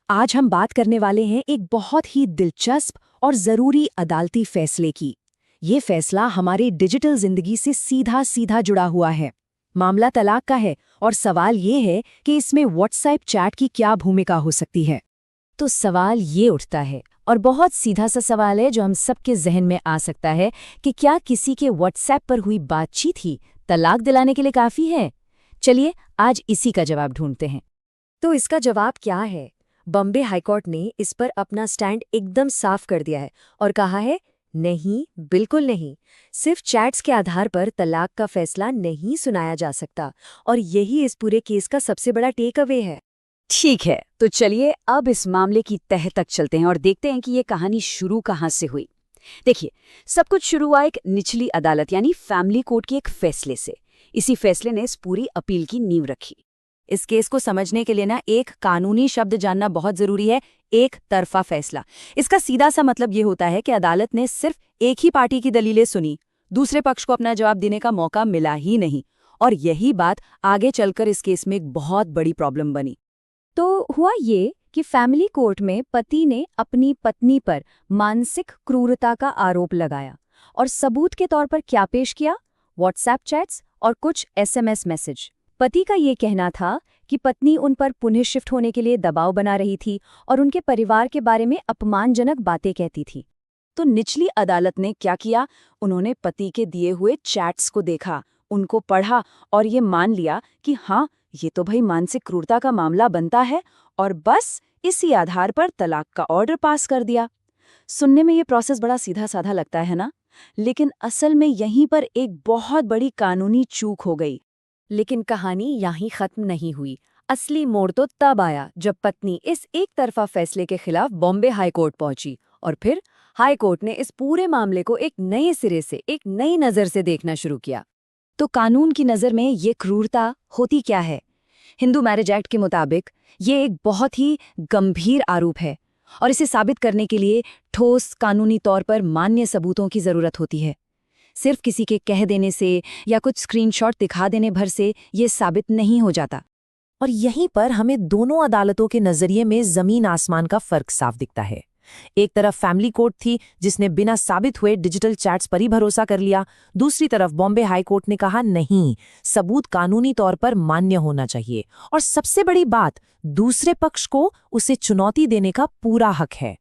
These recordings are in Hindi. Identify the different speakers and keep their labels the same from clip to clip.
Speaker 1: आज हम बात करने वाले हैं एक बहुत ही दिलचस्प और ज़रूरी अदालती फैसले की। ये फैसला हमारी डिजिटल जिंदगी से सीधा सीधा जुड़ा हुआ है। मामला तलाक का है और सवाल ये है कि इसमें व्हाट्सएप चैट की क्या भूमिका हो सकती है।
Speaker 2: तो सवाल ये उठता है और बहुत सीधा सा सवाल है जो हम सबके जहन में आ सकता है कि क्या किसी के व्हाट्सएप पर हुई बातचीत ही तलाक दिलाने के लिए काफ़ी है। चलिए आज इसी का जवाब ढूंढते हैं।
Speaker 1: तो इसका जवाब क्या है? बॉम्बे हाईकोर्ट ने इस पर अपना स्टैंड एकदम साफ कर दिया है और कहा है नहीं, बिल्कुल नहीं। सिर्फ चैट्स के आधार पर तलाक का फैसला नहीं सुनाया जा सकता और यही इस पूरे केस का सबसे बड़ा टेक अवे है।
Speaker 2: ठीक है, तो चलिए अब इस मामले की तह तक चलते हैं और देखते हैं कि ये कहानी शुरू कहाँ से हुई। देखिए, सब कुछ शुरू हुआ एक निचली अदालत यानी फैमिली कोर्ट के एक फैसले से। इसी फैसले ने इस पूरी अपील की नींव रखी। इस केस को समझने के लिए एक कानूनी शब्द जानना बहुत जरूरी है, एक तरफा फैसला। इसका सीधा सा मतलब ये होता है कि अदालत ने सिर्फ एक ही पार्टी की दलीलें सुनी, दूसरे पक्ष को अपना जवाब देने का मौका मिला ही नहीं। और यही बात आगे चलकर इस केस में एक बहुत बड़ी प्रॉब्लम बनी। तो हुआ ये कि फैमिली कोर्ट में पति ने अपनी पत्नी पर मानसिक क्रूरता का आरोप लगाया और सबूत के तौर पर क्या पेश किया? व्हाट्सएप चैट्स और कुछ एसएमएस मैसेज। पति का ये कहना था कि पत्नी उन पर पुनः शिफ्ट होने के लिए दबाव बना रही थी और उनके परिवार के बारे में अपमानजनक बातें कहती थी। तो निचली अदालत ने क्या किया? उन्होंने पति के दिए हुए चैट्स को देखा, उनको पढ़ा और ये मान लिया कि हाँ, ये तो भाई मानसिक क्रूरता का मामला बनता है, और बस इसी आधार पर तलाक का ऑर्डर पास कर दिया। सुनने में ये प्रोसेस बड़ा सीधा साधा लगता है ना, लेकिन असल में यहीं पर एक बहुत बड़ी कानूनी चूक हो गई।
Speaker 1: लेकिन कहानी यहीं खत्म नहीं हुई। असली मोड़ तो तब आया जब पत्नी इस एक तरफा फैसले के खिलाफ बॉम्बे हाईकोर्ट पहुंची और फिर हाईकोर्ट ने इस पूरे मामले को एक नए सिरे से, एक नई नज़र से देखना शुरू किया।
Speaker 2: तो कानून की नज़र में ये क्रूरता होती क्या है? हिंदू मैरिज एक्ट के मुताबिक ये एक बहुत ही गंभीर आरोप है और इसे साबित करने के लिए ठोस कानूनी तौर पर मान्य सबूतों की ज़रूरत होती है। सिर्फ किसी के कह देने से या कुछ स्क्रीनशॉट दिखा देने भर से ये साबित नहीं हो जाता।
Speaker 3: और यहीं पर हमें दोनों अदालतों के नजरिए में जमीन आसमान का फर्क साफ दिखता है। एक तरफ फैमिली कोर्ट थी जिसने बिना साबित हुए डिजिटल चैट्स पर ही भरोसा कर लिया, दूसरी तरफ बॉम्बे हाई कोर्ट ने कहा नहीं, सबूत कानूनी तौर पर मान्य होना चाहिए और सबसे बड़ी बात, दूसरे पक्ष को उसे चुनौती देने का पूरा हक है।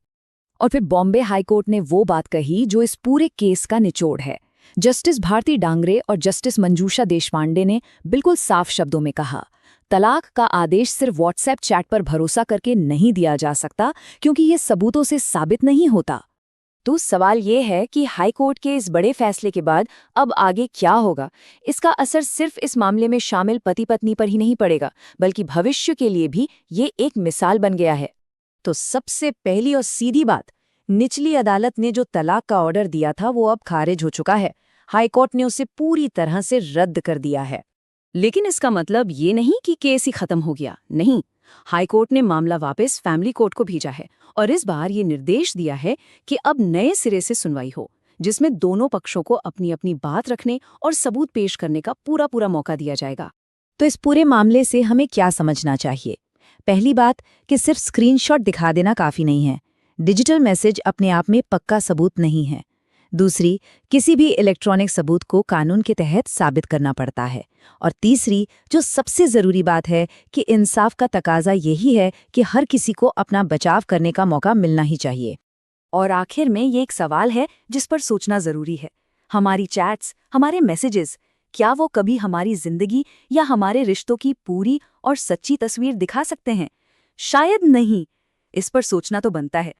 Speaker 2: और फिर बॉम्बे हाई कोर्ट ने वो बात कही जो इस पूरे केस का निचोड़ है। जस्टिस भारती डांगरे और जस्टिस मंजूषा देशपांडे ने बिल्कुल साफ शब्दों में कहा, तलाक का आदेश सिर्फ व्हाट्सएप चैट पर भरोसा करके नहीं दिया जा सकता क्योंकि ये सबूतों से साबित नहीं होता। तो सवाल ये है कि हाई कोर्ट के इस बड़े फैसले के बाद अब आगे क्या होगा? इसका असर सिर्फ इस मामले में शामिल पति पत्नी पर ही नहीं पड़ेगा, बल्कि भविष्य के लिए भी ये एक मिसाल बन गया है। तो सबसे पहली और सीधी बात, निचली अदालत ने जो तलाक का ऑर्डर दिया था वो अब खारिज हो चुका है। हाईकोर्ट ने उसे पूरी तरह से रद्द कर दिया है। लेकिन इसका मतलब ये नहीं कि केस ही खत्म हो गया, नहीं। हाईकोर्ट ने मामला वापस फैमिली कोर्ट को भेजा है और इस बार ये निर्देश दिया है कि अब नए सिरे से सुनवाई हो, जिसमें दोनों पक्षों को अपनी अपनी बात रखने और सबूत पेश करने का पूरा मौका दिया जाएगा। तो इस पूरे मामले से हमें क्या समझना चाहिए? पहली बात कि सिर्फ स्क्रीनशॉट दिखा देना काफी नहीं है। डिजिटल मैसेज अपने आप में पक्का सबूत नहीं है। दूसरी, किसी भी इलेक्ट्रॉनिक सबूत को कानून के तहत साबित करना पड़ता है। और तीसरी, जो सबसे ज़रूरी बात है कि इंसाफ का तकाजा यही है कि हर किसी को अपना बचाव करने का मौका मिलना ही चाहिए। और आखिर में ये एक सवाल है जिस पर सोचना ज़रूरी है, हमारी चैट्स, हमारे मैसेजेस, क्या वो कभी हमारी ज़िंदगी या हमारे रिश्तों की पूरी और सच्ची तस्वीर दिखा सकते हैं? शायद नहीं। इस पर सोचना तो बनता है।